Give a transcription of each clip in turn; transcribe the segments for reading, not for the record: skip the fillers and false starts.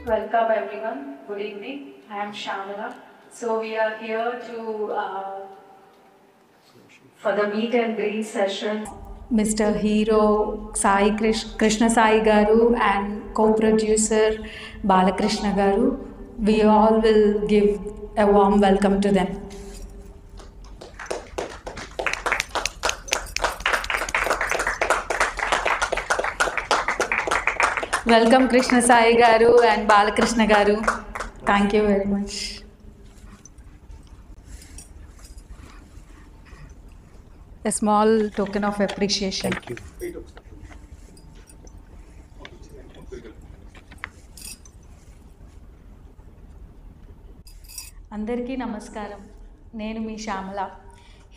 Welcome everyone. Good evening. I am Shamala. So we are here to for the meet and greet session. Mr. Hero Sai Krishna Sai Garu and co-producer Balakrishna Garu. We all will give a warm welcome to them. Welcome Krishna Sai Garu and Balakrishna Garu. Thank you very much. A small token of appreciation. Thank you. అందరికీ నమస్కారం. నేను మీ Shyamala.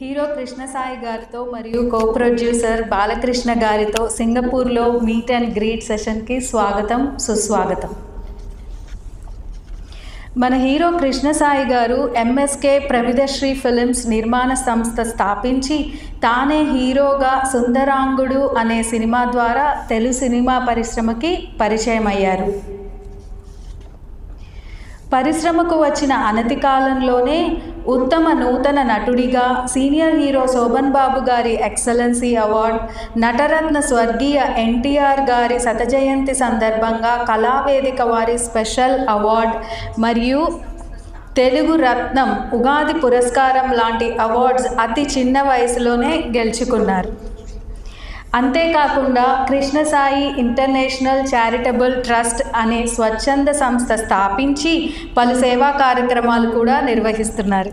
Hero Krishna Sai గారితో మరియు co producer Balakrishna గారితో సింగపూర్లో meet and greet సెషన్కి స్వాగతం, సుస్వాగతం. మన హీరో కృష్ణ సాయి గారు ఎంఎస్కే ప్రమిదశ్రీ ఫిలిమ్స్ నిర్మాణ సంస్థ స్థాపించి తానే హీరోగా సుందరాంగుడు అనే సినిమా ద్వారా తెలుగు సినిమా పరిశ్రమకి పరిచయం అయ్యారు. పరిశ్రమకు వచ్చిన అనతి కాలంలోనే ఉత్తమ నూతన నటుడిగా సీనియర్ హీరో శోభన్ బాబు గారి ఎక్సలెన్సీ అవార్డ్, నటరత్న స్వర్గీయ ఎన్టీఆర్ గారి శతజయంతి సందర్భంగా కళావేదిక వారి స్పెషల్ అవార్డ్ మరియు తెలుగు రత్నం ఉగాది పురస్కారం లాంటి అవార్డ్స్ అతి చిన్న వయసులోనే గెలుచుకున్నారు. అంతేకాకుండా కృష్ణసాయి ఇంటర్నేషనల్ చారిటబుల్ ట్రస్ట్ అనే స్వచ్ఛంద సంస్థ స్థాపించి పలు సేవా కార్యక్రమాలు కూడా నిర్వహిస్తున్నారు.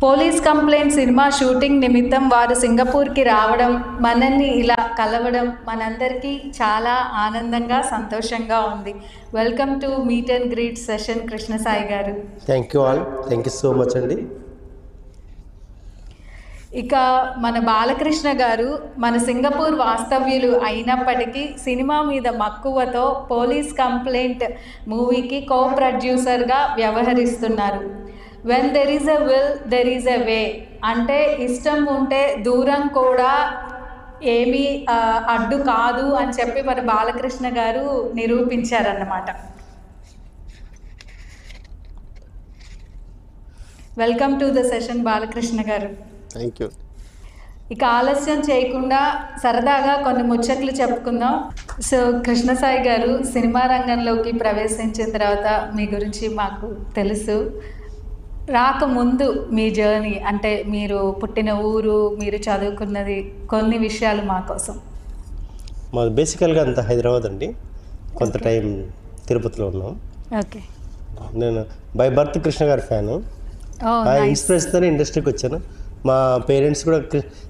పోలీస్ కంప్లైంట్ సినిమా షూటింగ్ నిమిత్తం వారు సింగపూర్కి రావడం, మనల్ని ఇలా కలవడం మనందరికీ చాలా ఆనందంగా, సంతోషంగా ఉంది. Welcome to meet and greet session Krishnasai గారు. Thank you all. Thank you so much అండి. ఇక మన బాలకృష్ణ గారు మన సింగపూర్ వాస్తవ్యులు అయినప్పటికీ సినిమా మీద మక్కువతో పోలీస్ కంప్లైంట్ మూవీకి కో ప్రొడ్యూసర్గా వ్యవహరిస్తున్నారు. When there is a will there is a way అంటే ఇష్టం ఉంటే దూరం కూడా ఏమీ అడ్డు కాదు అని చెప్పి మన బాలకృష్ణ గారు నిరూపించారన్నమాట. Welcome to the session Balakrishna గారు. Thank you. ఇక ఆలస్యం చేయకుండా సరదాగా కొన్ని ముచ్చట్లు చెప్పుకుందాం. సో కృష్ణసాయి గారు సినిమా రంగంలోకి ప్రవేశించిన తర్వాత మీ గురించి మాకు తెలుసు. రాకముందు మీ జర్నీ అంటే మీరు పుట్టిన ఊరు, మీరు చదువుకున్నది, కొన్ని విషయాలు మా కోసం. మాది బేసికల్గా అంతా హైదరాబాద్ అండి. కొంత టైం తిరుపతిలో ఉన్నాం. ఓకే. నేను బై బర్త్ కృష్ణ గారి ఫ్యాను. ఆ ఇన్స్పిరేషన్తోనే ఇండస్ట్రీకి వచ్చాను. మా పేరెంట్స్ కూడా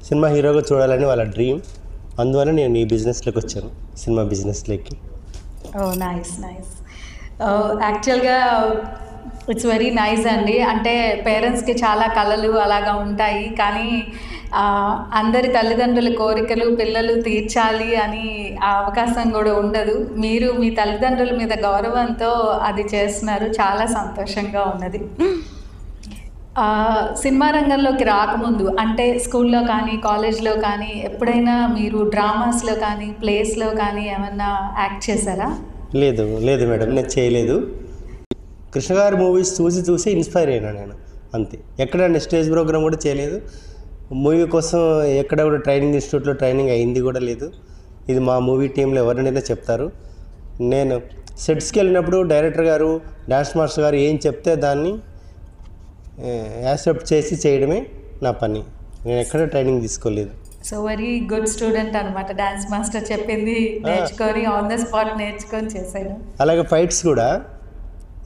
సినిమా హీరోగా చూడాలని వాళ్ళ డ్రీమ్. అందువల్ల నేను ఈ బిజినెస్లోకి వచ్చాను, సినిమా బిజినెస్లోకి. Nice nice. యాక్చువల్గా ఇట్స్ వెరీ నైస్ అండి. అంటే పేరెంట్స్కి చాలా కళలు అలాగా ఉంటాయి, కానీ అందరి తల్లిదండ్రుల కోరికలు పిల్లలు తీర్చాలి అని ఆ అవకాశం కూడా ఉండదు. మీరు మీ తల్లిదండ్రుల మీద గౌరవంతో అది చేస్తున్నారు, చాలా సంతోషంగా ఉన్నది. సినిమా రంగంలోకి రాకముందు అంటే స్కూల్లో కానీ కాలేజ్లో కానీ ఎప్పుడైనా మీరు డ్రామాస్లో కానీ ప్లేస్లో కానీ ఏమన్నా యాక్ట్ చేశారా? లేదు లేదు మేడం, నేను చేయలేదు. కృష్ణ గారి మూవీస్ చూసి ఇన్స్పైర్ అయినా నేను, అంతే. ఎక్కడ స్టేజ్ ప్రోగ్రామ్ కూడా చేయలేదు. మూవీ కోసం ఎక్కడ కూడా ట్రైనింగ్ ఇన్స్టిట్యూట్లో ట్రైనింగ్ అయింది కూడా లేదు. ఇది మా మూవీ టీంలో ఎవరినైనా చెప్తారు. నేను సెట్స్కి వెళ్ళినప్పుడు డైరెక్టర్ గారు, డాన్స్ మాస్టర్ గారు ఏం చెప్తే దాన్ని యాక్సెప్ట్ చేసి చేయడమే నా పని. నేను ఎక్కడ ట్రైనింగ్ తీసుకోలేదు. సో వెరీ గుడ్ స్టూడెంట్ అనమాట. డాన్స్ మాస్టర్ చెప్పింది నేర్చుకొని ఆన్ ద స్పాట్ నేర్చుకొని చేశాను. అలాగే ఫైట్స్ కూడా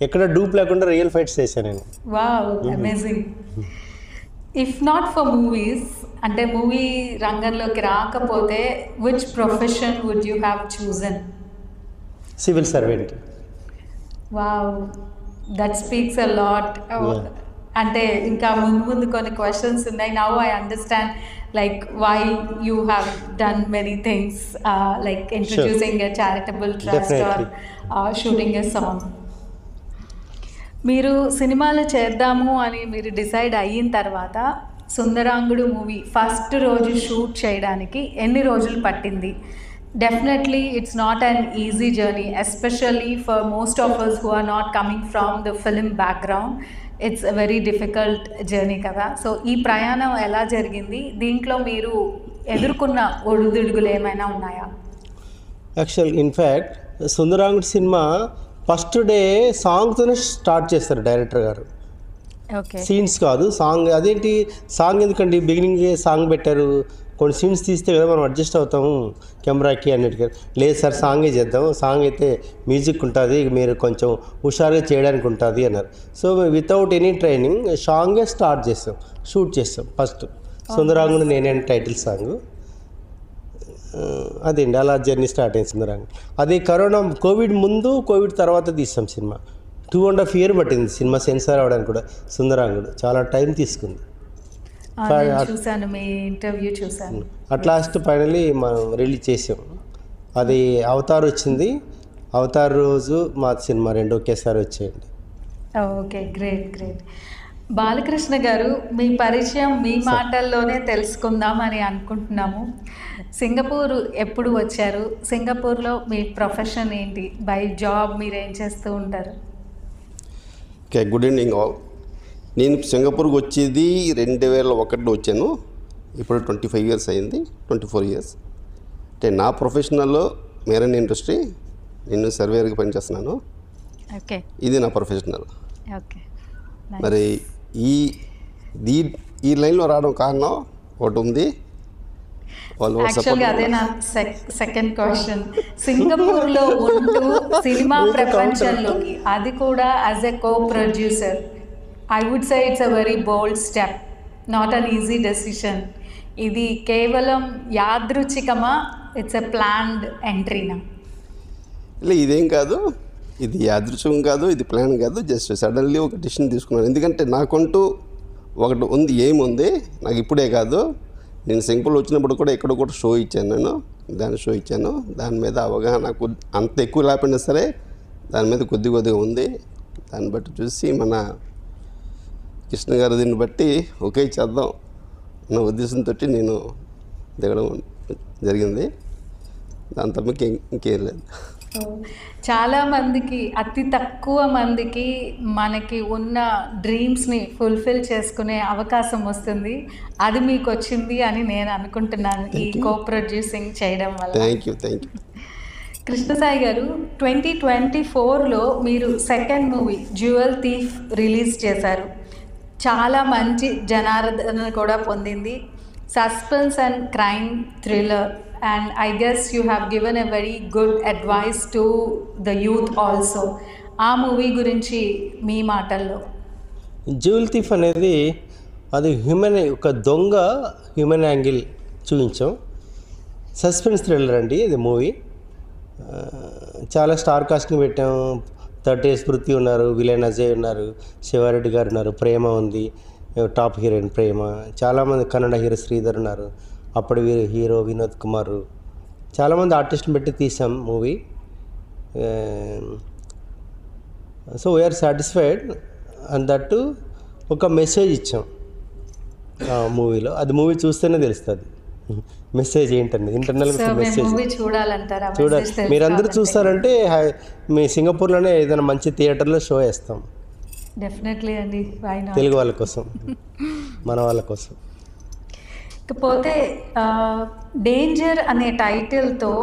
ఎక్కడ డూప్ లేకుండా రియల్ ఫైట్స్ చేశాను నేను. Wow, amazing. If not for movies అంటే మూవీ రంగంలోకి రాకపోతే which profession would you have chosen? Civil servant. Wow, that speaks a lot. అంటే ఇంకా ముందు కొన్ని క్వశ్చన్స్ ఉన్నాయి. Now I understand like why you have done many things like introducing a charitable trust or shooting a song. మీరు సినిమాలు చేద్దాము అని మీరు డిసైడ్ అయిన తర్వాత సుందరాంగుడు మూవీ ఫస్ట్ రోజు షూట్ చేయడానికి ఎన్ని రోజులు పట్టింది? Definitely, it's not an easy journey, especially for most of us who are not coming from the film background. It's a very difficult journey కదా. సో ఈ ప్రయాణం ఎలా జరిగింది, దీంట్లో మీరు ఎదుర్కొన్న ఒడిదుడుగులు ఏమైనా ఉన్నాయా? Actual in fact Sundarangudu cinema first day సాంగ్తోనే స్టార్ట్ చేస్తారు డైరెక్టర్ గారు. ఓకే, సీన్స్ కాదు, సాంగ్. అదేంటి సాంగ్ ఎందుకండి, బిగినింగ్ సాంగ్ పెట్టారు, కొన్ని సీన్స్ తీస్తే కదా మనం అడ్జస్ట్ అవుతాము కెమెరాకి అన్నిటికీ. లేదు సార్ సాంగే చేద్దాం, సాంగ్ అయితే మ్యూజిక్ ఉంటుంది, మీరు కొంచెం హుషారుగా చేయడానికి ఉంటుంది అన్నారు. సో వితౌట్ ఎనీ ట్రైనింగ్ సాంగే స్టార్ట్ చేస్తాం, షూట్ చేస్తాం. ఫస్ట్ సుందరాంగుడు నేనే టైటిల్ సాంగ్. అదేండి అలా జర్నీ స్టార్ట్ అయింది సుందరాంగుడు. అది కరోనా, కోవిడ్ ముందు కోవిడ్ తర్వాత తీసాం సినిమా. 2.5 years పట్టింది సినిమా సెన్సార్ అవ్వడానికి కూడా. సుందరాంగుడు చాలా టైం తీసుకుంది. చూసాను, మీ ఇంటర్వ్యూ చూసాను. అట్ లాస్ట్ ఫైనలీ మనం రిలీజ్ చేసాం. అది అవతార్ వచ్చింది, అవతార్ రోజు మా సినిమా రెండు ఒకేసారి వచ్చేయండి. Okay, great great. బాలకృష్ణ గారు, మీ పరిచయం మీ మాటల్లోనే తెలుసుకుందామని అనుకుంటున్నాము. సింగపూర్ ఎప్పుడు వచ్చారు? సింగపూర్లో మీ ప్రొఫెషన్ ఏంటి? బై జాబ్ మీరు ఏం చేస్తూ ఉంటారు? Okay, good evening all. నేను సింగపూర్కి వచ్చేది 2001లో వచ్చాను. ఇప్పుడు 25 years అయింది, 24 years. అంటే నా ప్రొఫెషనల్లో మెరైన్ ఇండస్ట్రీ, నేను సర్వేయర్గా పనిచేస్తున్నాను. ఓకే, ఇది నా ప్రొఫెషనల్. ఓకే. మరి ఈ లైన్లో రావడం కారణం ఒకటి ఉంది. యాక్చువల్గా అదే నా సెకండ్ క్వశ్చన్. సింగపూర్లో ఉంటూ సినిమా ప్రపంచంలోకి, అది కూడా as a co producer, I would say it's a very bold step, not an easy decision. ఇది కేవలం యాదృచ్ఛికమా, ఇట్స్ ఎ ప్లాన్డ్ ఎంట్రీనా? ఇలా ఇదేం కాదు, ఇది యాదృచ్ఛికం కాదు, ఇది ప్లాన్ కాదు, జస్ట్ సడన్లీ ఒక డిసిషన్ తీసుకున్నాను. ఎందుకంటే నాకంటూ ఒకటి ఉంది, ఏముంది నాకు ఇప్పుడే కాదు. నేను సింగపూర్లో వచ్చినప్పుడు కూడా ఎక్కడ కూడా షో ఇచ్చాను, షో ఇచ్చాను. దాని మీద అవగాహన అంత ఎక్కువ లేకపోయినా సరే దాని మీద కొద్దిగా ఉంది. దాన్ని బట్టి చూసి మన కృష్ణ గారు దీన్ని బట్టి ఒకే చేద్దాం అన్న ఉద్దేశంతో నేను దిగడం జరిగింది. దాని తప్ప ఇంకేం లేదు. చాలామందికి, అతి తక్కువ మందికి మనకి ఉన్న డ్రీమ్స్ని ఫుల్ఫిల్ చేసుకునే అవకాశం వస్తుంది. అది మీకు వచ్చింది అని నేను అనుకుంటున్నాను ఈ కో ప్రొడ్యూసింగ్ చేయడం వల్ల. Thank you. కృష్ణసాయి గారు, 2024లో మీరు second movie jewel thief release చేశారు. చాలా మంచి జనాదరణ కూడా పొందింది. Suspense and crime thriller, and I guess you have given a very good advice to the youth also. ఆ మూవీ గురించి మీ మాటల్లో. జ్యువెల్ థీఫ్ అనేది అది హ్యూమన్, ఒక దొంగ హ్యూమన్ యాంగిల్ చూపించాం. సస్పెన్స్ థ్రిల్లర్ అండి ఇది మూవీ. చాలా స్టార్ కాస్టింగ్ పెట్టాం. 30 years పృథ్వీ ఉన్నారు, విలన్ అజయ్ ఉన్నారు, శివారెడ్డి గారు ఉన్నారు, ప్రేమ ఉంది, టాప్ హీరోయిన్ ప్రేమ, చాలామంది కన్నడ హీరో శ్రీధర్ ఉన్నారు, అప్పుడు హీరో వినోద్ కుమార్, చాలామంది ఆర్టిస్ట్ని పెట్టి తీసాం movie. So we are satisfied and that ఒక మెసేజ్ ఇచ్చాం ఆ మూవీలో. అది మూవీ చూస్తేనే తెలుస్తుంది మెసేజ్ ఏంటండి, ఇంటర్నల్గా మెసేజ్ చూడాలి. మీరందరూ చూస్తారంటే మీ సింగపూర్లోనే ఏదైనా మంచి థియేటర్లో షో వేస్తాం. డెఫినెట్లీ అండి, తెలుగు వాళ్ళ కోసం, మన వాళ్ళ కోసం. ఇకపోతే డేంజర్ అనే టైటిల్తో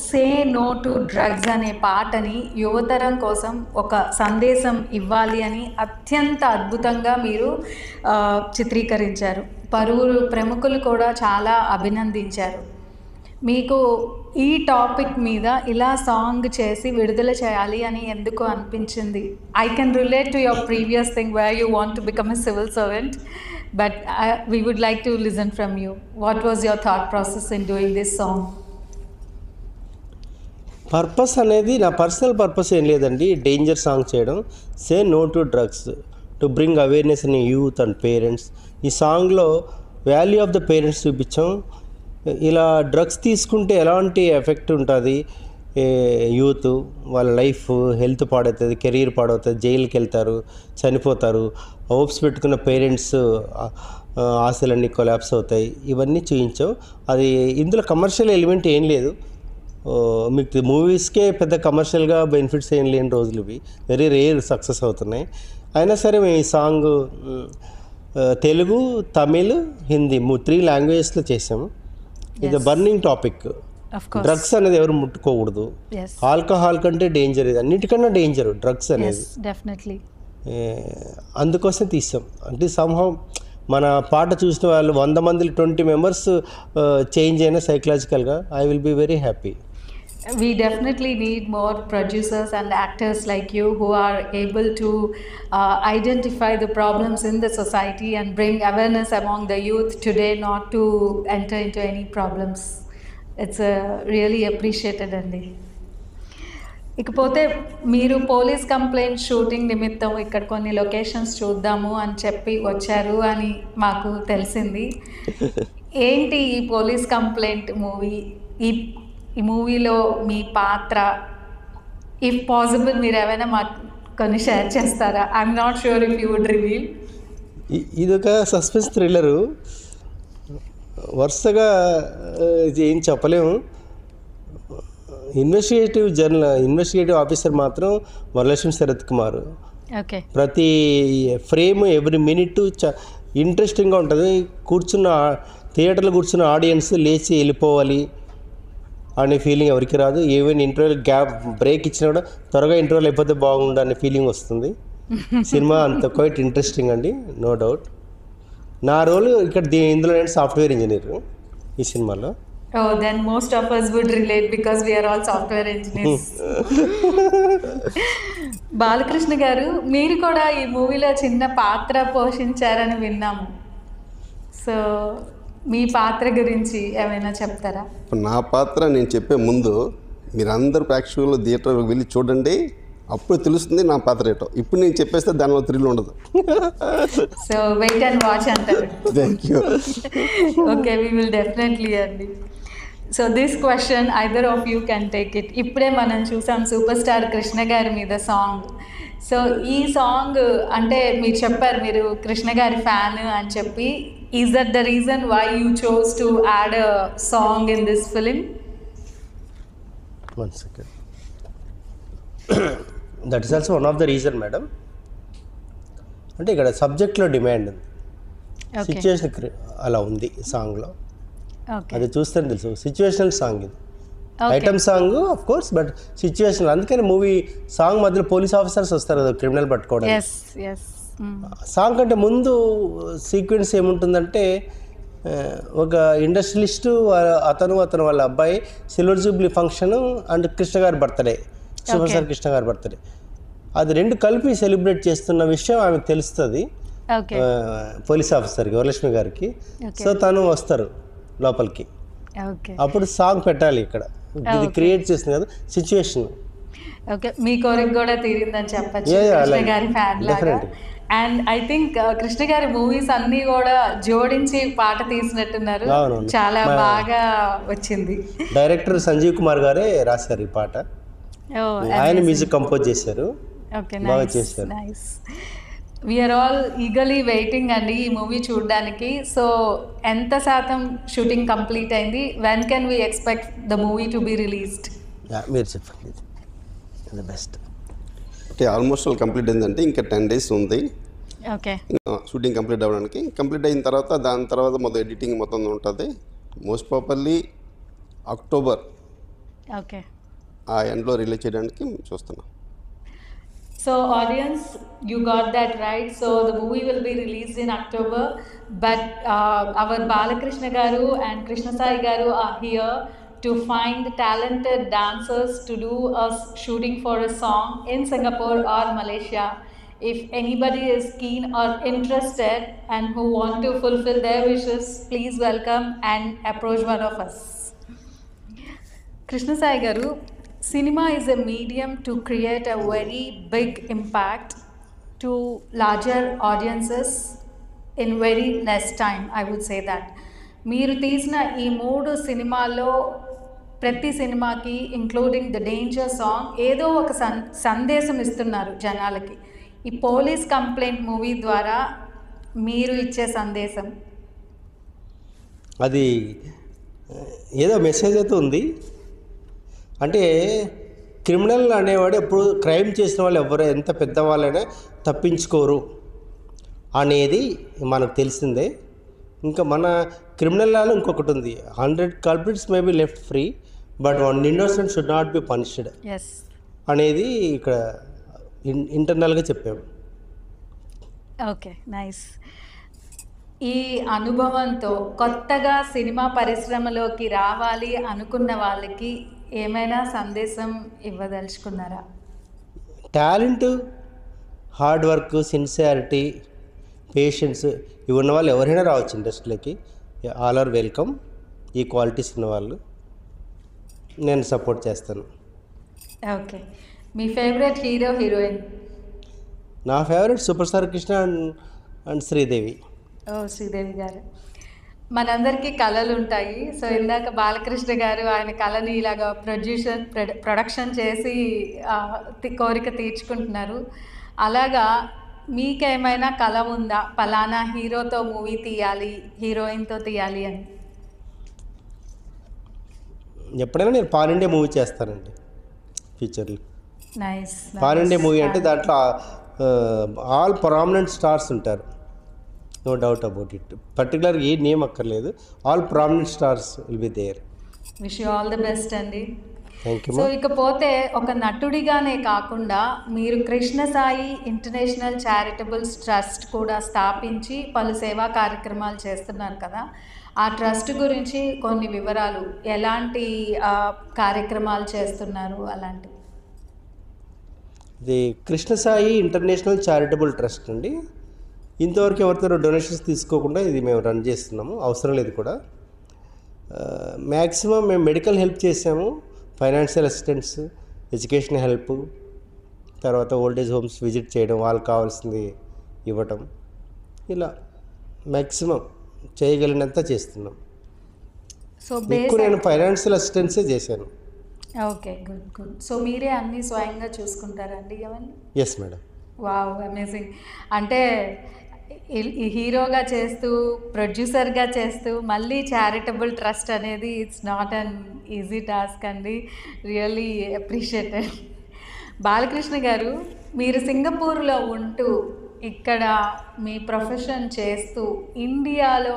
సే నో టు డ్రగ్స్ అనే పాటని యువతరం కోసం ఒక సందేశం ఇవ్వాలి అని అత్యంత అద్భుతంగా మీరు చిత్రీకరించారు. పలువురు ప్రముఖులు కూడా చాలా అభినందించారు. మీకు ఈ టాపిక్ మీద ఇలా సాంగ్ చేసి విడుదల చేయాలి అని ఎందుకు అనిపించింది? I can relate to your previous thing where you want to become a civil servant, but we would like to listen from you. What was your thought process in doing this song? Purpose అనేది నా personal purpose ఏం లేదండి danger song చేయడం. Say no to drugs to bring awareness in youth and parents. ఈ సాంగ్లో value of the parents చూపించాం. ఇలా drugs తీసుకుంటే ఎలాంటి ఎఫెక్ట్ ఉంటుంది యూత్, వాళ్ళ లైఫ్, హెల్త్ పాడవుతుంది, కెరీర్ పాడవుతుంది, జైలుకి వెళ్తారు, చనిపోతారు, హోప్స్ పెట్టుకున్న పేరెంట్స్ ఆశలన్నీ కొలాప్స్ అవుతాయి. ఇవన్నీ చూపించాం. అది ఇందులో కమర్షియల్ ఎలిమెంట్ ఏం లేదు. మీకు మూవీస్కే పెద్ద కమర్షియల్గా బెనిఫిట్స్ ఏం లేని రోజులు ఇవి, వెరీ రేర్ సక్సెస్ అవుతున్నాయి. అయినా సరే మేము ఈ సాంగ్ తెలుగు, తమిళ్, హిందీ 3 లాంగ్వేజెస్లో చేసాము. ఇది బర్నింగ్ టాపిక్. డ్రగ్స్ అనేది ఎవరు ముట్టుకోకూడదు. ఆల్కహాల్ కంటే డేంజర్, ఇది అన్నిటికన్నా డేంజర్ డ్రగ్స్ అనేది. డెఫినెట్లీ అందుకోసం తీసాం. అంటే సంహం మన పాట చూసిన వాళ్ళు 100 మందిలో 20 మెంబర్స్ చేంజ్ అయినా సైకలాజికల్గా, I will be very happy. We definitely need more producers and actors like you who are able to identify the problems in the society and bring awareness among the youth today not to enter into any problems. It's really appreciated అండి. ఇకపోతే మీరు police complaint shooting నిమిత్తం ఇక్కడ కొన్ని locations చూద్దాము అని చెప్పి వచ్చారు అని మాకు తెలిసింది. ఏంటి ఈ పోలీస్ కంప్లైంట్ మూవీ, ఈ మూవీలో మీ పాత్ర, ఇఫ్ పాసిబుల్ మీరు ఏమైనా మాకు కొన్ని షేర్ చేస్తారా? I'm not sure if you would reveal. ఇదొక సస్పెన్స్ థ్రిల్లరు, వరుసగా ఏం చెప్పలేము. ఇన్వెస్టిగేటివ్ ఆఫీసర్ మాత్రం వరలక్ష్మి శరత్ కుమార్. ఓకే. ప్రతి ఫ్రేమ్ ఎవ్రీ మినిట్ ఇంట్రెస్టింగ్గా ఉంటుంది. థియేటర్లో కూర్చున్న ఆడియన్స్ లేచి వెళ్ళిపోవాలి అనే ఫీలింగ్ ఎవరికి రాదు. ఈవెన్ ఇంటర్వెల్ బ్రేక్ ఇచ్చినా కూడా త్వరగా ఇంటర్వెల్ అయిపోతే బాగుండు అనే ఫీలింగ్ వస్తుంది. సినిమా అంత క్వైట్ ఇంట్రెస్టింగ్ అండి, నో డౌట్. నా రోల్ ఇక్కడ ఇందులో నేను సాఫ్ట్వేర్ ఇంజనీర్ ఈ సినిమాలో. Oh, then most of us would relate because we are all software engineers. Balakrishna garu, మీరు కూడా ఈ మూవీలో చిన్న పాత్ర పోషించారని విన్నాము. సో మీ పాత్ర గురించి ఏమైనా చెప్తారా? నా పాత్ర నేను చెప్పే ముందు మీరందరూ ప్రేక్షకులు థియేటర్కి వెళ్ళి చూడండి, అప్పుడు తెలుస్తుంది నా పాత్ర ఏంటో. ఇప్పుడు నేను చెప్పేస్తే దానిలో థ్రిల్ ఉండదు. సో వెయిట్ అండ్ వాచ్ అంటారు. Thank you. Okay, we will definitely అండి. So this question either of you can take it. ఇప్పుడే మనం చూసాం సూపర్ స్టార్ కృష్ణ గారి మీద సాంగ్. సో ఈ సాంగ్ అంటే మీరు చెప్పారు మీరు కృష్ణ గారి ఫ్యాన్ అని చెప్పి. Is that the reason why you chose to add a song in this film? One second. That is also one of the reason madam. అంటే ఇక్కడ సబ్జెక్ట్లో డిమాండ్ ఉంది, సిచ్యువేషన్ అలా ఉంది సాంగ్లో. అది చూస్తే తెలుసు సిచ్యువేషనల్ సాంగ్ ఇది. Item song of course, but situational. అందుకని మూవీ సాంగ్ మధ్యలో పోలీస్ ఆఫీసర్స్ వస్తారు కదా క్రిమినల్ పట్టుకోవడానికి. సాంగ్ కంటే ముందు సీక్వెన్స్ ఏముంటుందంటే, ఒక ఇండస్ట్రియలిస్టు అతను వాళ్ళ అబ్బాయి silver Jubilee function and Krishna గారి బర్త్డే, సూపర్ స్టార్ కృష్ణ గారి బర్త్డే, అది రెండు కలిపి సెలబ్రేట్ చేస్తున్న విషయం ఆమెకు తెలుస్తుంది పోలీస్ ఆఫీసర్కి, వరలక్ష్మి గారికి. సో తను వస్తారు లోపలికి, అప్పుడు సాంగ్ పెట్టాలి. ఇక్కడ ఇది క్రియేట్ చేసింది కదా సిచ్యువేషన్. ఓకే, మీ కోరిక కూడా తీరిందని చెప్పచ్చు కృష్ణ గారి ఫ్యాన్ లాగా. అండ్ ఐ థింక్ కృష్ణ గారి మూవీస్ అన్నీ కూడా జోడించి పాట తీసినట్టున్నారు, చాలా బాగా వచ్చింది. డైరెక్టర్ సంజీవ్ కుమార్ గారే రాశారు ఈ పాట, ఆయన మ్యూజిక్ కంపోజ్ చేశారు, బాగా చేశారు. వీఆర్ ఆల్ ఈగర్లీ వెయిటింగ్ అండి ఈ మూవీ చూడడానికి. సో ఎంత శాతం షూటింగ్ కంప్లీట్ అయింది? When can we expect the movie to be released? మీరు చెప్పండి. బెస్ట్ అంటే ఆల్మోస్ట్ ఆల్ కంప్లీట్ అయిందంటే ఇంకా 10 days ఉంది. ఓకే, షూటింగ్ కంప్లీట్ అవ్వడానికి. కంప్లీట్ అయిన తర్వాత దాని తర్వాత మొత్తం ఎడిటింగ్ మొత్తం ఉంటుంది. మోస్ట్ ప్రాపర్లీ అక్టోబర్ ఓకే ఆ ఎండ్లో రిలీజ్ చేయడానికి చూస్తున్నాం. So audience, you got that right. So the movie will be released in October, but our Balakrishna Garu and Krishna Sai Garu are here to find talented dancers to do a shooting for a song in Singapore or Malaysia. If anybody is keen or interested and who want to fulfill their wishes, please welcome and approach one of us. Krishna Sai Garu, cinema is a medium to create a very big impact to larger audiences in very less time, I would say that. మీరు తీసిన ఈ 3 సినిమాల్లో ప్రతి సినిమాకి including the danger song ఏదో ఒక సందేశం ఇస్తున్నారు జనాలకి. ఈ పోలీస్ కంప్లైంట్ మూవీ ద్వారా మీరు ఇచ్చే సందేశం అది ఏదో మెసేజ్ అయితే ఉంది. అంటే క్రిమినల్ అనేవాడు ఎప్పుడు క్రైమ్ చేసిన వాళ్ళు ఎవరు ఎంత పెద్దవాళ్ళైనా తప్పించుకోరు అనేది మనకు తెలిసిందే. ఇంకా మన క్రిమినల్ లాలో ఇంకొకటి ఉంది, 100 culprits may be left free but 1 innocent should not be punished yes. అనేది ఇక్కడ ఇంటర్నల్గా చెప్పాము. Okay, nice. ఈ అనుభవంతో కొత్తగా సినిమా పరిశ్రమలోకి రావాలి అనుకున్న వాళ్ళకి ఏమైనా సందేశం ఇవ్వదలుచుకున్నారా? Talent, hard work, sincerity, patience ఇవి ఉన్న వాళ్ళు ఎవరైనా రావచ్చు ఇండస్ట్రీలోకి. All are welcome. ఈ క్వాలిటీస్ ఉన్న వాళ్ళు నేను సపోర్ట్ చేస్తాను. ఓకే, మీ ఫేవరెట్ హీరో, హీరోయిన్? నా favourite super star Krishna and Sridevi. ఓ, శ్రీదేవి గారు. మనందరికీ కళలు ఉంటాయి. సో ఇందాక బాలకృష్ణ గారు ఆయన కళని ఇలాగా ప్రొడక్షన్ చేసి కోరిక తీర్చుకుంటున్నారు. అలాగా మీకేమైనా కళ ఉందా, పలానా హీరోతో మూవీ తీయాలి, హీరోయిన్తో తీయాలి అని? ఎప్పుడైనా నేను పాన్ ఇండియా మూవీ చేస్తానండి ఫ్యూచర్లో. నైస్. పాన్ ఇండియా మూవీ అంటే దాంట్లో ఆల్ ప్రామినెంట్ స్టార్స్ ఉంటారు, నో డౌట్ అబౌట్ ఇట్. పర్టికులర్గా ఏ నేమ్ అక్కర్లేదు, all prominent stars will be there. Wish you all the best అండి. Thank you. సో ఇకపోతే ఒక నటుడిగానే కాకుండా మీరు Krishna Sai international charitables trust కూడా స్థాపించి పలు సేవా కార్యక్రమాలు చేస్తున్నారు కదా, ఆ ట్రస్ట్ గురించి కొన్ని వివరాలు, ఎలాంటి కార్యక్రమాలు చేస్తున్నారు అలాంటి? ఇది Krishna Sai international charitable trust అండి. ఇంతవరకు ఎవరితో డొనేషన్స్ తీసుకోకుండా ఇది మేము రన్ చేస్తున్నాము, అవసరం లేదు కూడా. మ్యాక్సిమం మేము మెడికల్ హెల్ప్ చేసాము, ఫైనాన్షియల్ అసిస్టెంట్స్, ఎడ్యుకేషన్ హెల్ప్, తర్వాత ఓల్డేజ్ హోమ్స్ విజిట్ చేయడం, వాళ్ళకి కావాల్సింది ఇవ్వటం, ఇలా మ్యాక్సిమం చేయగలిగినంత చేస్తున్నాం. సో ఎక్కువ నేను ఫైనాన్షియల్ అసిస్టెన్సే చేశాను. Okay, good good. సో మీరే అన్నీ స్వయంగా చూసుకుంటారండి అవన్నీ? Yes madam. Wow, amazing. అంటే హీరోగా చేస్తూ, ప్రొడ్యూసర్గా చేస్తూ, మళ్ళీ చారిటబుల్ ట్రస్ట్ అనేది it's not an easy task అండి. Really appreciated. బాలకృష్ణ గారు, మీరు సింగపూర్లో ఉంటూ ఇక్కడ మీ ప్రొఫెషన్ చేస్తూ ఇండియాలో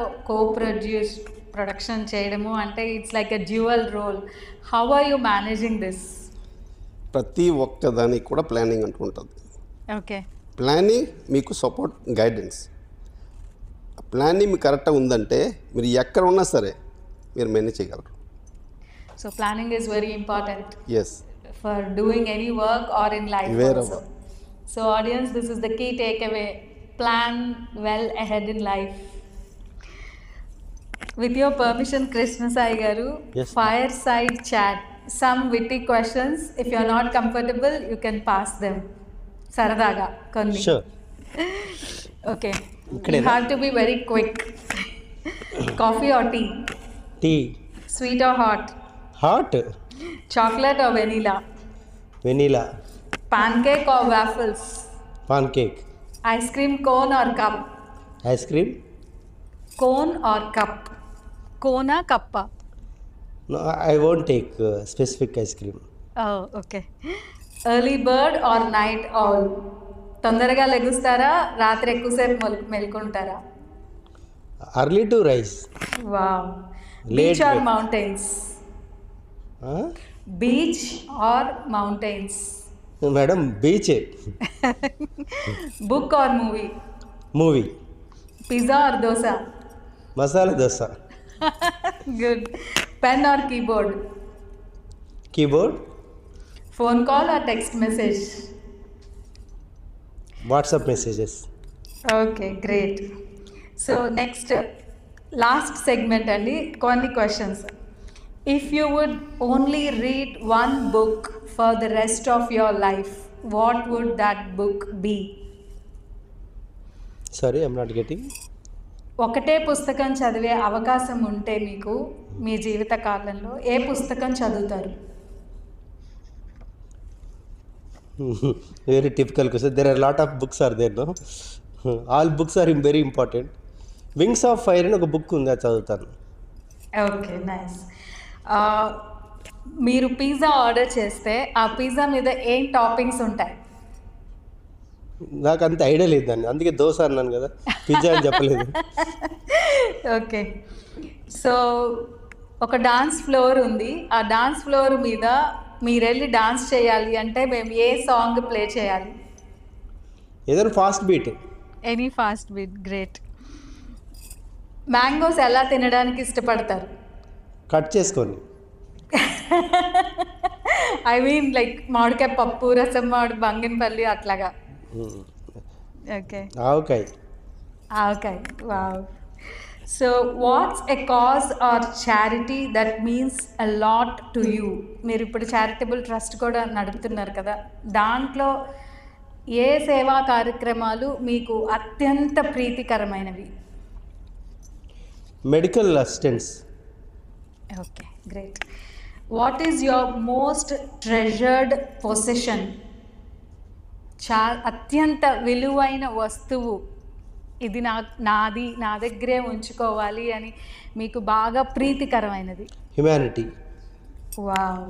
ప్రొడక్షన్ చేయడము అంటే it's like a dual role. How are you managing this? ప్రతి ఒక్కదానికి కూడా ప్లానింగ్ అంటూ ఉంటుంది. ఓకే. ప్లానింగ్ మీకు సపోర్ట్, గైడెన్స్. ప్లానింగ్ మీకు కరెక్ట్గా ఉందంటే మీరు ఎక్కడ ఉన్నా సరే మీరు మేనేజ్ చేయగలరు. So planning is very important yes, for doing any work or in life also. So audience, this is the key take away. Plan well ahead in life. With your permission Krishna Sai garu, fireside chat, some witty questions. If you are not comfortable you can pass them. సరదాగా కొన్ని. Okay, you have to be very quick. Coffee or tea? Tea. Sweet or hot? Hot. Chocolate are vanilla? Vanilla. pancake or waffles? Pancake. Ice cream cone or cup? Ice cream. Cone or cup? Cone or cup? No, I won't take specific ice cream. Oh, okay. Early bird or night owl? తొందరగా లెగుస్తారా, రాత్రి ఎక్కువసేపు మెలుకుంటారా? Early to rise. Wow. Beach or mountains? Beach or mountains? Madam, beach. Book or movie? Movie. Pizza or dosa? Masala dosa. Good. Pen or keyboard? Keyboard. Phone call or text message? WhatsApp messages. Okay, great. So next, last segment andi, కొన్ని questions. If you would only read one book for the rest of your life, what would that book be? Sorry, I'm not getting. ఒకటే పుస్తకం చదివే అవకాశం ఉంటే మీకు మీ జీవిత కాలంలో ఏ పుస్తకం చదువుతారు? Very typical question. There are a lot of books are there, no? All books are very important. Wings of Fire అని ఒక బుక్ ఉంది, అది చదువుతాను. Okay, nice. మీరు పిజ్జా ఆర్డర్ చేస్తే ఆ పిజ్జా మీద ఏం టాపింగ్స్ ఉంటాయి? నాకు అంత ఐడియా లేదు దాన్ని, అందుకే దోశ అన్నాను కదా, పిజ్జా అని చెప్పలేదు. ఓకే, సో ఒక డాన్స్ ఫ్లోర్ ఉంది. ఆ డాన్స్ ఫ్లోర్ మీద మీరు వెళ్ళి డాన్స్ చేయాలి అంటే మేము ఏ సాంగ్ ప్లే చేయాలి? ఏదైనా fast beat. Any fast beat, great. Mangoes ఎలా తినడానికి ఇష్టపడతారు? కట్ చేసుకొని. ఐ మీన్ లైక్ మామిడికాయ పప్పు, రసం మామిడి, బంగినపల్లి అట్లాగా. Okay, avakaya. Avakaya, wow. So what's a cause or charity that means a lot to you? మీరు ఇప్పుడు చారిటబుల్ ట్రస్ట్ కూడా నడుపుతున్నారు కదా, దాంట్లో ఏ సేవా కార్యక్రమాలు మీకు అత్యంత ప్రీతికరమైనవి? Medical assistants. Okay, great. What is your most treasured possession? అత్యంత విలువైన వస్తువు, ఇది నాది, నా దగ్గరే ఉంచుకోవాలి అని మీకు బాగా ప్రీతికరమైనది? Humanity. Wow,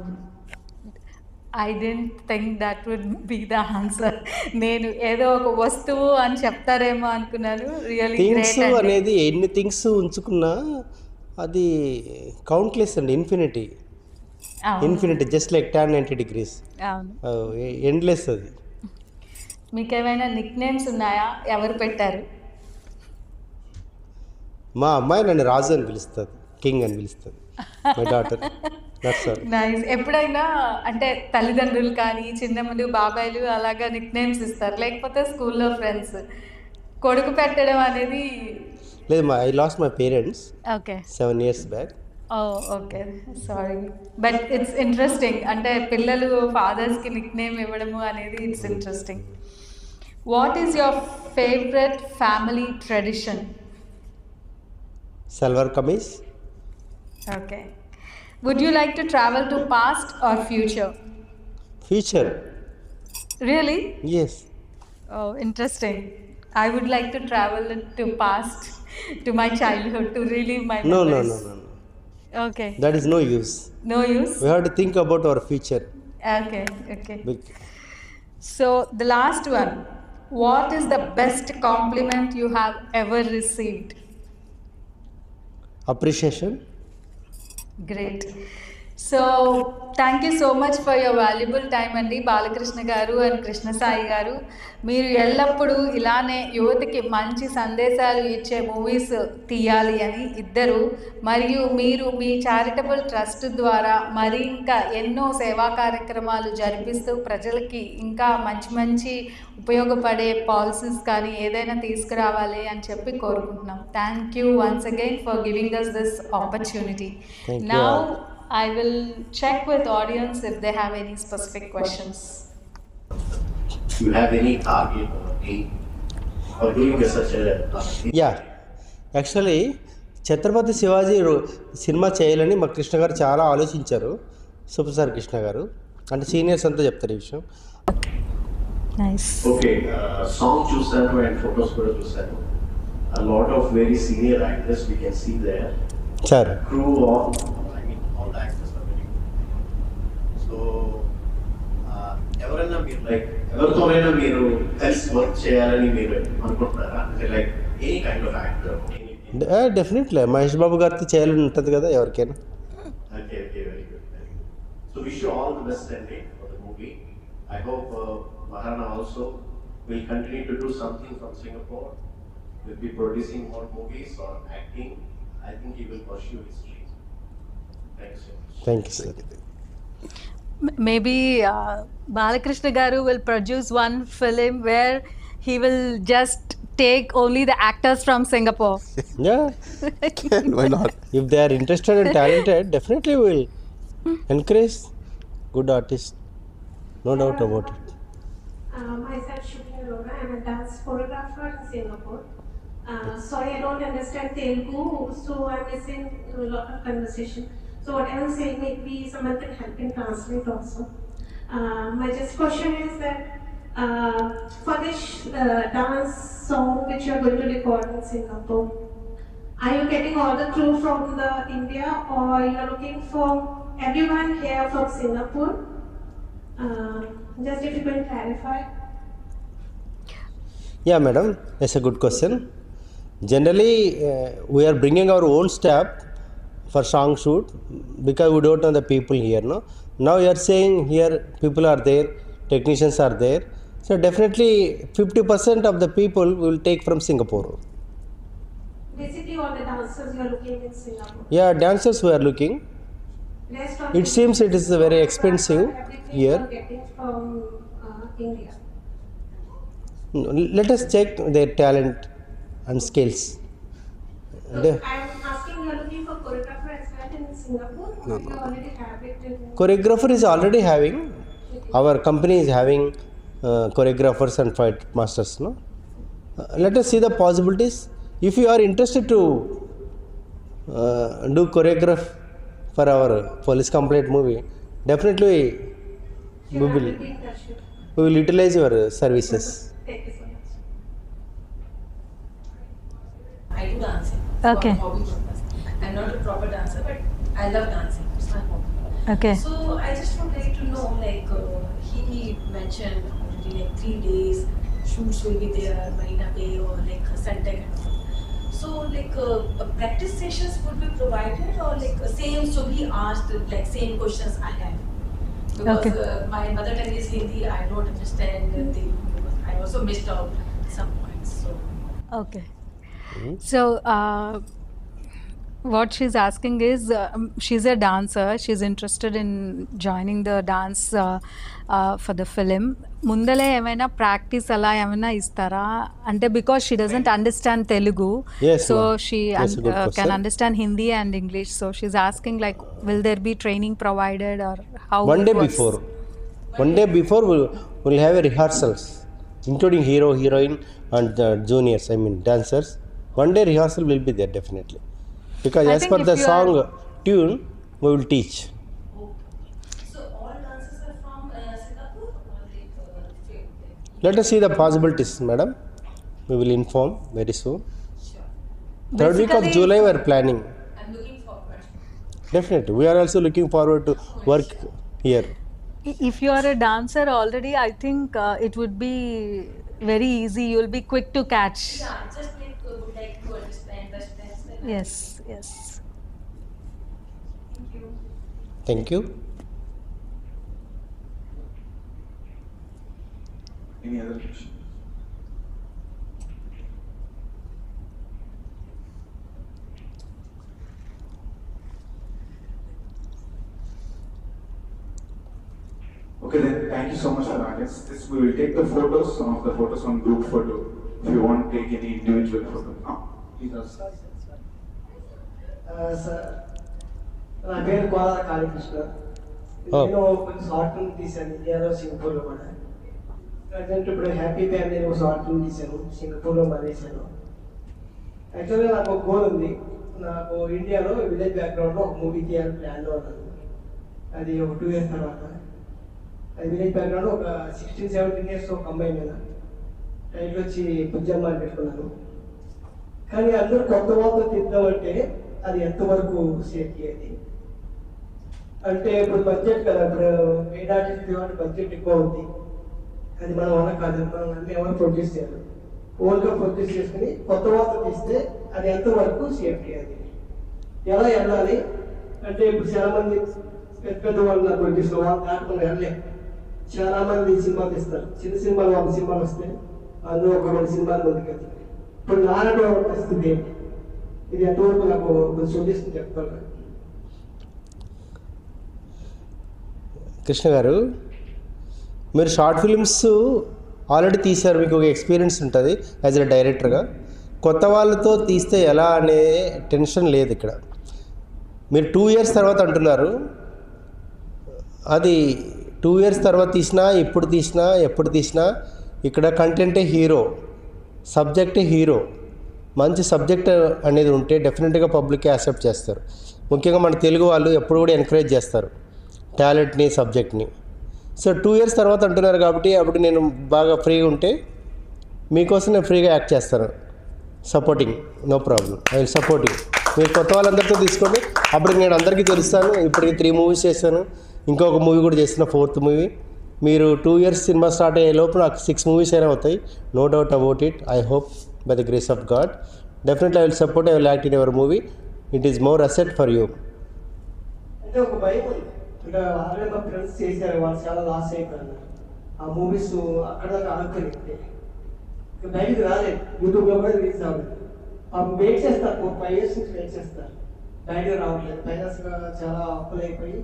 I don't think that would be the answer. నేను ఏదో ఒక వస్తువు అని చెప్తారేమో అనుకున్నాను. రియల్లీ థింగ్స్ గ్రేట్ అనేది ఎన్ని థింగ్స్ ఉంచుకున్నా అది కౌంట్లెస్ అండి, infinity. Infinity just like tan 90 degrees. అవును. ఎండ్లెస్ అది. మీకు ఏమైనా నిక్ నేమ్స్ ఉన్నాయా? ఎవరు పెట్టారు? మా అమ్మాయి నన్ను రాజు అని పిలుస్తుంది, కింగ్ అని పిలుస్తుంది. My daughter. నైస్. ఎప్పుడైనా అంటే తల్లిదండ్రులు కానీ చిన్నమ్మలు, బాబాయిలు అలాగా నిక్ నేమ్స్ ఇస్తారు, లేకపోతే స్కూల్లో ఫ్రెండ్స్? కొడుకు పెట్టడం అనేది లేదు, I lost my parents okay 7 years back. Okay, sorry, but it's interesting. అంటే పిల్లలు ఫాదర్స్కి నిక్ నేమ్ ఇవ్వడము అనేది it's interesting. What is your favourite family tradition? Salwar kameez. Okay. Would you like to travel to past or future? Future. Really? Yes. Oh, interesting. I would like to travel to past, to my childhood, to relive my No. memories. Okay. That is no use. No use? We have to think about our future. Okay. So, the last one. What is the best compliment you have ever received? Appreciation. Great. So thank you so much for your valuable time అండి, బాలకృష్ణ గారు and Krishna Sai గారు. మీరు ఎల్లప్పుడూ ఇలానే యువతకి మంచి సందేశాలు ఇచ్చే మూవీస్ తీయాలి అని ఇద్దరు, మరియు మీరు మీ చారిటబుల్ ట్రస్ట్ ద్వారా మరి ఇంకా ఎన్నో సేవా కార్యక్రమాలు జరిపిస్తూ ప్రజలకి ఇంకా మంచి మంచి ఉపయోగపడే పాలసీస్ కానీ ఏదైనా తీసుకురావాలి అని చెప్పి కోరుకుంటున్నాం. Thank you once again for giving us this opportunity. Now I will check with audience if they have any specific questions. Do you have any target or aim for doing such a yeah, actually Chhatrapati Shivaji cinema చేయాలని మా కృష్ణ గారు చాలా ఆలోచించారు. Super star Krishna గారు అంటే seniors అంతా చెప్తారు ఈ విషయం. Nice. Okay, song చూసాను and photos కూడా చూసాను. A lot of very senior actors we can see there. Sir Crew of, I mean, all the actors are very good. So, ఎవరైనా మీరు ఎవరితోనైనా మీరు కలిసి వర్క్ చేయాలని మీరు అనుకుంటున్నారా? అంటే like any kind of actor. Definitely Mahesh Babu గారితో చేయాలని ఉంటుంది కదా ఎవరికైనా. Okay, very good. So wish you all the best ending for the movie. I hope Maharana also will continue to do something from Singapore. Will be producing more movies or acting. I think he will pursue his dreams. Thanks so much. Thank you sir. Maybe Balakrishna Garu will produce one film where he will just take only the actors from Singapore. Yeah, Why not? if they are interested and talented, definitely we will encourage good artists. No doubt about it. Myself Shubhi Arora. I'm a dance choreographer in Singapore. Sorry, I don't understand Telugu, so I'm missing a lot of conversation. So what I'm saying, maybe someone can help in translate also. My just question is that for this dance song which you are going to record in Singapore, are you getting all the crew from the India, or you are looking for everyone here from Singapore. Just if you can clarify. Yeah, madam, that's a good question. Generally, we are bringing our own staff for song shoot because we don't know the people here. No, now you are saying here people are there, technicians are there. So definitely 50% of the people we will take from Singapore. Basically, all the dancers you are looking in Singapore. Yeah, dancers we are looking. Rest of It seems it is very expensive everything here. you are getting from India. Let us check their talent and skills. So The- I'm asking, you are looking for choreographer as well in Singapore, or you already have it in? Choreographer is already having. Our company is having choreographers and fight masters. No, let us see the possibilities. If you are interested to do choreograph for our police complaint movie, definitely Sure, I will be in touch with you. we will utilize your services. Thank you so much. I do dancing. Okay. For hobby purpose. I'm not a proper dancer, but I love dancing. It's my hobby. Okay. So I just would like to know, like he mentioned already, like 3 days shoots will be there, Marina Bay or like Suntec and all. So like practice sessions would be provided, or like same so he asked like same questions I had. Because Okay. my mother tongue is Hindi, I don't understand the because I also missed out some points. So Okay. So, what she's asking is, she's a dancer. She's interested in joining the dance for the film. ముందలే ఏమైనా practice అలా ఏమైనా ఇస్తారా అంటే because she doesn't understand Telugu Yes, so ma'am. She That's a good can question. Understand Hindi and English so she's asking like will there be training provided or how One day before we'll have a rehearsals, including hero, heroine, and juniors. I mean dancers. One day rehearsal will be there definitely, because I as think per if the you song tune we will teach. So all dancers are from Singapore or like Let us see the possibilities, madam. We will inform very soon. sure. 3rd week of Basically- July we are planning. I'm looking forward. Definitely, we are also looking forward to work here. if you are a dancer already, I think it would be very easy. You'll be quick to catch. Yeah, just like would like to understand the steps. And Yes, yes. Thank you. Thank you. Any other question? Okay then, thank you so much for that. This we will take the photos, some of the photos on group photo. If you want to take any individual photo. Please ask. Sir నా పేరు కోలార Kalikrishna. Oh. నేను కొన్ని short film తీశాను ఇండియాలో సింగపూర్లో కూడా. Present ఇప్పుడు happy family నేను షార్ట్ ఫిల్మ్ తీశాను సింగపూర్లో మానేశాను. యాక్చువల్గా నాకు ఒక గోల్ ఉంది. నాకు ఇండియాలో విలేజ్ బ్యాక్గ్రౌండ్లో ఒక మూవీ తీయాలని ప్లాన్లో ఉన్నాను. అది ఒక 2 years తర్వాత. అది విలేజ్ బ్యాక్గ్రౌండ్ ఒక 16-17 years ఒక అమ్మాయి మీద. టైటిల్ వచ్చి బుజ్జమ్మ అని పెట్టుకున్నాను. కానీ అందరూ కొత్త వాళ్ళతో తీద్దామంటే అది ఎంతవరకు సేఫ్టీ అది అంటే ఇప్పుడు బడ్జెట్ కదా ఇప్పుడు మెయిన్ ఆర్టిస్ట్ కాబట్టి బడ్జెట్ ఎక్కువ ఉంది. అది మన వల్ల కాదు, మనం అన్ని ఎవరు ప్రొడ్యూస్ చేయాలి, ఓన్గా ప్రొడ్యూస్ చేసుకుని కొత్త వాళ్ళతో తీస్తే అది ఎంతవరకు సేఫ్టీ అది ఎలా వెళ్ళాలి అంటే ఇప్పుడు చాలా మంది పెద్ద పెద్ద వాళ్ళు ప్రొడ్యూస్ వాళ్ళు దాటుకుని వెళ్ళలేము. చాలా మంది సినిమాలు తీస్తారు, చిన్న సినిమాలు 100 సినిమాలు వస్తాయి, అందులో ఒక 2 సినిమాలు ముందుకెళ్తాయి. ఇప్పుడు నారాయణ పరిస్థితి ఏంటి, ఇది ఎంతవరకు నాకు కొంచెం సొల్యూషన్ చెప్తాను. కృష్ణ గారు, మీరు షార్ట్ ఫిల్మ్స్ ఆల్రెడీ తీశారు, మీకు ఒక ఎక్స్పీరియన్స్ ఉంటుంది యాజ్ ఎ డైరెక్టర్గా. కొత్త వాళ్ళతో తీస్తే ఎలా అనే టెన్షన్ లేదు ఇక్కడ. మీరు 2 years తర్వాత అంటున్నారు, అది 2 years తర్వాత తీసినా ఎప్పుడు తీసినా ఇక్కడ కంటెంటే హీరో, సబ్జెక్టే హీరో. మంచి సబ్జెక్ట్ అనేది ఉంటే డెఫినెట్గా పబ్లిక్ యాక్సెప్ట్ చేస్తారు. ముఖ్యంగా మన తెలుగు వాళ్ళు ఎప్పుడు కూడా ఎంకరేజ్ చేస్తారు టాలెంట్ని, సబ్జెక్ట్ని. సో 2 years తర్వాత అంటున్నారు కాబట్టి అప్పుడు నేను బాగా ఫ్రీగా ఉంటే మీకోసం నేను ఫ్రీగా యాక్ట్ చేస్తాను. Supporting, no problem, I will support you. మీరు కొత్త వాళ్ళందరితో తీసుకోండి, అప్పుడు నేను అందరికీ తెలుస్తాను. ఇప్పటికి 3 మూవీస్ చేశాను, ఇంకొక మూవీ కూడా చేసిన 4th మూవీ. మీరు 2 years సినిమా స్టార్ట్ అయ్యే లోపు నాకు 6 మూవీస్ అయినా అవుతాయి, no doubt about it. I hope by the grace of God. Definitely I will support, I will act in your movie. It is more asset for you. అంటే ఒక భయం ఉంది, అంటే ఆల్రెడీ మా ఫ్రెండ్స్ చేశారు, వాళ్ళు చాలా లాస్ అయిపోయారు. ఆ మూవీస్ అక్కడ దాకా ఆడుకొని బయటకు రాలేదు, యూట్యూబ్లో కూడా రిలీజ్ అవ్వలేదు. వెయిట్ చేస్తారు, 5 years నుంచి వెయిట్ చేస్తారు, బయటకు రావట్లేదు. ఫైనాన్స్గా చాలా అప్పులు అయిపోయి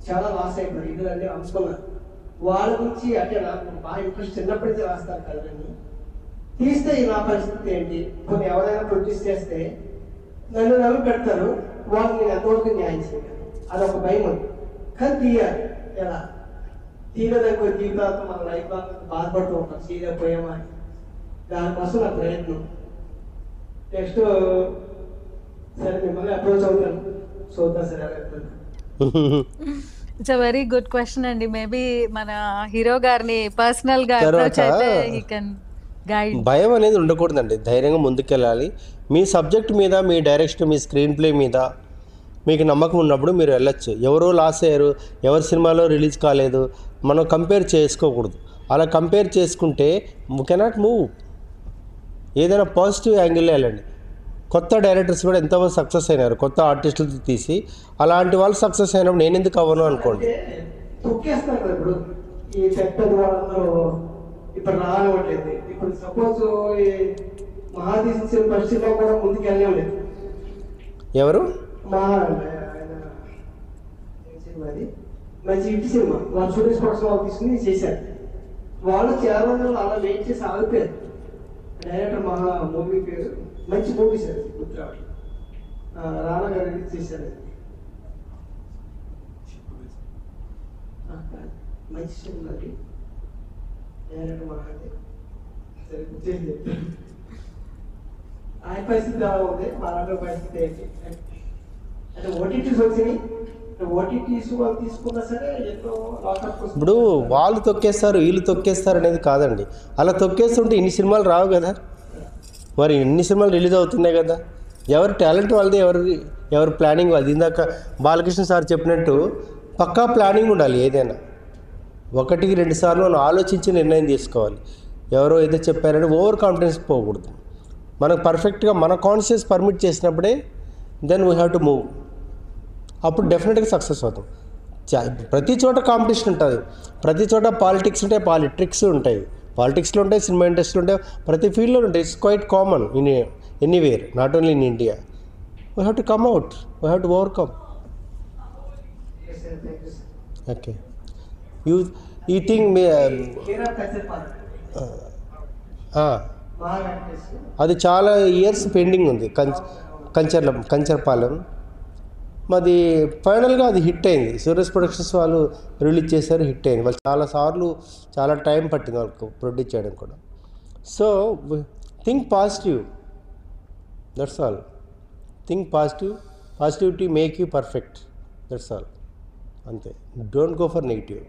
చాలా లాస్ అయిపోయారు, ఇల్లు అన్నీ అమ్ముకున్నారు. వాళ్ళ గురించి అంటే నాకు బాగా ఇంట్రెస్ట్, చిన్నప్పటి నుంచి రాస్తారు కథలన్నీ. తీస్తే నా పరిస్థితి ఏంటి, కొన్ని ఎవరైనా ప్రొడ్యూస్ చేస్తే నన్ను పెడతారు, వాళ్ళకి నేను ఎంతవరకు న్యాయం చేయగలను, అదొక భయం ఉంది. కానీ తీయాలి, ఎలా తీయలేదనుకో జీవితాలతో మన లైఫ్ లాంగ్ బాధపడుతూ ఉంటాం, చేయలేకపోయామా అని. దానికోసం నా ప్రయత్నం. నెక్స్ట్ సరే మిమ్మల్ని అప్రోచ్ అవుతాను, చూద్దాం సరే ఎలా వెళ్తాను. It's a very good question అండి. మేబీ మన హీరో గారిని పర్సనల్ గా అప్రోచ్ అయితే హి కెన్ గైడ్. భయం అనేది ఉండకూడదండి, ధైర్యంగా ముందుకెళ్ళాలి. మీ సబ్జెక్ట్ మీద, మీ డైరెక్షన్, మీ స్క్రీన్ ప్లే మీద మీకు నమ్మకం ఉన్నప్పుడు మీరు వెళ్ళొచ్చు. ఎవరో లాస్ అయ్యారు, ఎవరి సినిమాలో రిలీజ్ కాలేదు, మనం కంపేర్ చేసుకోకూడదు. అలా కంపేర్ చేసుకుంటే వీ కెనాట్ మూవ్. ఏదైనా పాజిటివ్ యాంగిల్లో వెళ్ళండి. కొత్త డైరెక్టర్స్ కూడా ఎంతోమంది సక్సెస్ అయినారు, కొత్త ఆర్టిస్టులతో తీసి. అలాంటి వాళ్ళు సక్సెస్ అయినప్పుడు నేను ఎందుకు అవ్వను అనుకోండి. తొక్కేస్తారు కదా ఇప్పుడు ఈ పెద్దది వాళ్ళందరూ ఇప్పుడు రానివ్వట్లేదు. ఇప్పుడు సపోజ్ ఈ మహాదీశ పరిస్థితిలో కూడా ముందుకు వెళ్ళలేదు. ఎవరు సినిమాది మంచి ఇంటి సినిమా వాళ్ళు సురేష్ ప్రొడక్షన్ వాళ్ళు తీసుకుని చేశారు. వాళ్ళు చాలా మంది అలా వెయిట్ చేసి ఆగిపోయారు. డైరెక్టర్ మహా మూవీ పేరు మంచి మూవీ సార్, గుర్తురావాలి, రానా గారు రిలీజ్ చేశారు. మంచి సినిమా అది, డైరెక్టర్ మహాదేవ్. సరే గుర్తు ఆయన పరిస్థితి ఎలా ఉంది, మన పరిస్థితి ఏంటి అంటే ఓటీటీస్ వచ్చినాయి. ఓటీటీస్ వాళ్ళు తీసుకున్నా సరే ఎన్నో లాకప్. ఇప్పుడు వాళ్ళు తొక్కేస్తారు, వీళ్ళు తొక్కేస్తారు అనేది కాదండి. అలా తొక్కేస్తుంటే ఇన్ని సినిమాలు రావు కదా, మరి ఇన్ని సినిమాలు రిలీజ్ అవుతున్నాయి కదా. ఎవరి టాలెంట్ వాళ్ళది, ఎవరి ప్లానింగ్ వాళ్ళది. ఇందాక బాలకృష్ణ సార్ చెప్పినట్టు పక్కా ప్లానింగ్ ఉండాలి. ఏదైనా 1-2 సార్లు మనం ఆలోచించి నిర్ణయం తీసుకోవాలి. ఎవరో ఏదో చెప్పారని ఓవర్ కాన్ఫిడెన్స్ పోకూడదు. మనకు పర్ఫెక్ట్గా మన కాన్షియస్ పర్మిట్ చేసినప్పుడే then we have to move. అప్పుడు డెఫినెట్గా సక్సెస్ అవుతాం. ప్రతి చోట కాంపిటీషన్ ఉంటుంది, ప్రతి చోట పాలిటిక్స్ ఉంటాయి, పాలిట్రిక్స్ ఉంటాయి, పాలిటిక్స్లో ఉంటాయి, సినిమా ఇండస్ట్రీలో ఉంటాయి, ప్రతి ఫీల్డ్లో ఉంటాయి. It's quite common in anywhere, not only in India. We have to come out, we have to overcome. Okay, you think అది చాలా ఇయర్స్ పెండింగ్ ఉంది. కంచర్పాలెం మాది ఫైనల్గా అది హిట్ అయింది. సూరజ్ ప్రొడక్షన్స్ వాళ్ళు రిలీజ్ చేశారు, హిట్ అయింది. వాళ్ళు చాలాసార్లు చాలా టైం పట్టింది వాళ్ళకు ప్రొడ్యూస్ చేయడం కూడా. So think positive, that's all. Think positivity make you perfect, that's all. అంతే, don't go for negative.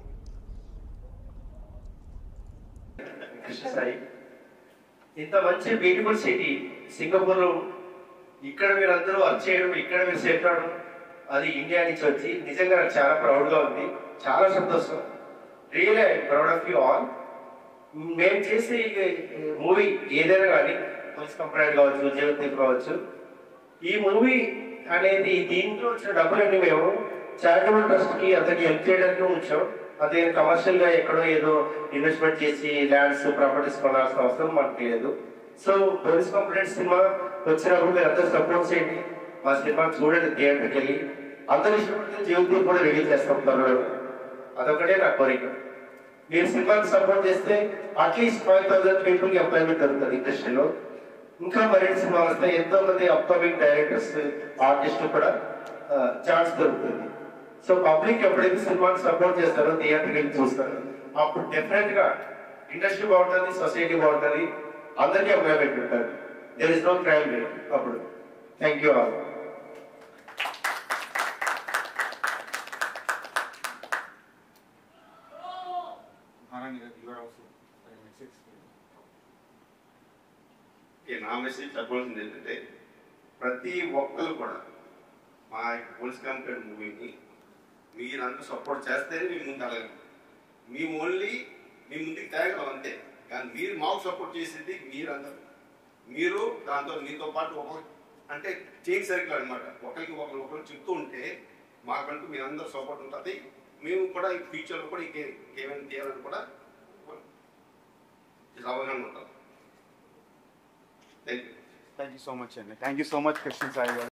Krishna Sai, ఇంత మంచి బ్యూటిఫుల్ సిటీ సింగపూర్లో, ఇక్కడ మీరు అందరూ వర్క్ చేయడం, ఇక్కడ మీరు సెటిల్ అవడం, అది ఇండియా నుంచి వచ్చి నిజంగా నాకు చాలా ప్రౌడ్గా ఉంది, చాలా సంతోషం. Really I proud of you all. మేము చేసే మూవీ ఏదైనా కానీ, పోలీస్ కంప్లైంట్ కావచ్చు, జీవితం కావచ్చు, ఈ మూవీ అనేది దీంట్లో వచ్చిన డబ్బులన్నీ మేము చారిటబుల్ ట్రస్ట్కి అందరికి హెల్ప్ చేయడానికి ఉంచాం. అదే కమర్షియల్గా ఎక్కడో ఏదో ఇన్వెస్ట్మెంట్ చేసి ల్యాండ్స్, ప్రాపర్టీస్ కొనాల్సిన అవసరం మనకు లేదు. సో పోలీస్ కంప్లైంట్ సినిమా వచ్చినప్పుడు మీరు అందరూ సపోర్ట్ చేయండి, మా సినిమా చూడండి, థియేటర్కి వెళ్ళి అందరూ ఇష్టపడితే జీవితం కూడా రిలీజ్ చేస్తాం త్వరలో. అదొకటే నా కోరిక. మీరు సినిమాకి సపోర్ట్ చేస్తే అట్లీస్ట్ 5,000 పీపుల్కి ఎంప్లాయ్మెంట్ దొరుకుతుంది ఇండస్ట్రీలో. ఇంకా మరిన్ని సినిమా వస్తే ఎంతో మంది అప్కమింగ్ డైరెక్టర్స్, ఆర్టిస్టులు కూడా ఛాన్స్ దొరుకుతుంది. సో పబ్లిక్ ఎప్పుడైతే సినిమాకి సపోర్ట్ చేస్తారో, థియేటర్కి వెళ్ళి చూస్తారు, అప్పుడు డెఫినెట్గా ఇండస్ట్రీ బాగుంటుంది, సొసైటీ బాగుంటుంది, అందరికీ ఎంప్లాయ్మెంట్ ఉంటుంది. There is no crime rate అప్పుడు. Thank you all. నా మెసేజ్ చెప్పాల్సింది ఏంటంటే, ప్రతి ఒక్కరు కూడా మా పోలీస్ కంప్లైంట్ మూవీని మీరందరూ సపోర్ట్ చేస్తేనే మేము ముందు అడగం. మేము ఓన్లీ మీ ముందుకు తేగలం అంతే. కానీ మీరు మాకు సపోర్ట్ చేసేది మీరందరూ. మీరు దాంతో మీతో పాటు అంటే చైన్ సర్కిల్ అనమాట. ఒకరికి ఒకరు చెప్తూ ఉంటే మాకంటూ మీరందరూ సపోర్ట్ ఉంటుంది. మేము కూడా ఈ ఫ్యూచర్లో కూడా ఇంకేమైనా చేయాలని కూడా అవగాహన ఉంటాం. థ్యాంక్ యూ సో మచ్ అండి. Thank you so much Krishna Sai గారు.